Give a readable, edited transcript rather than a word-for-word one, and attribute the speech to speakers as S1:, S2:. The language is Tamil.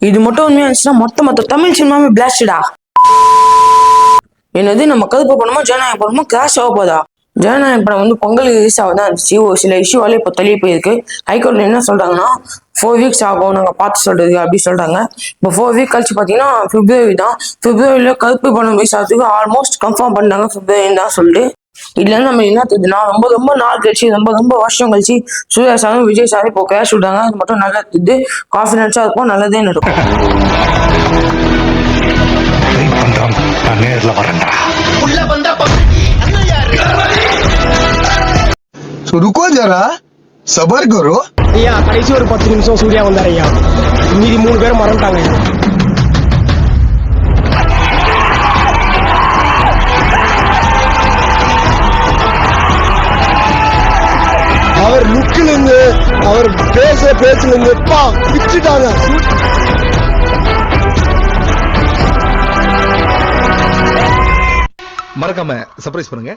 S1: இது மட்டும் உண்மையா இருந்துச்சுன்னா மொத்த தமிழ் சினிமாவே பிளாஸ்டடா. என்னது நம்ம கருப்பு படமா ஜனநாயக படமா கிராஷ் ஆக போதா? ஜனநாயக படம் வந்து பொங்கல் ரிலீஸ் ஆகுதான் இருந்துச்சு. ஒரு சில இஷ்யூவாலே இப்போ தள்ளி போயிருக்கு. ஹைகோர்ட்ல என்ன சொல்றாங்கன்னா 4 வீக்ஸ் ஆகும் நாங்க பார்த்து சொல்றது அப்படி சொல்றாங்க. இப்போ 4 வீக் கழிச்சு பாத்தீங்கன்னா பிப்ரவரி தான். பிப்ரவரியில கருப்பு படம் ரிலீஸ் ஆகிறதுக்கு ஆல்மோஸ்ட் கன்ஃபார்ம் பண்ணாங்க பிப்ரவரி தான் சொல்லிட்டு. இதுல இருந்து நம்ம என்ன தெரியுதுன்னா ரொம்ப நாள் கழிச்சு ரொம்ப வருஷம் கழிச்சு சூர்யா சாரும் விஜய் சாரும் இப்போ கிராஷ் விட்டாங்க. அது மட்டும் நல்லா தெரியுது. கான்ஃபிடன்ஸா இருக்கும், நல்லதே நடக்கும்.
S2: रुको जरा सबर करो
S3: ஐயா. கடைசி ஒரு 10 நிமிஷம் சூர்யா வந்தார் ஐயா. மீதி 3 பேர் மறந்துட்டாங்க. அவர் லுக்கில் இருந்து அவர் பேச்சுல இருந்து பிச்சுட்டாங்க.
S4: மறக்காம சர்ப்ரைஸ் பண்ணுங்க.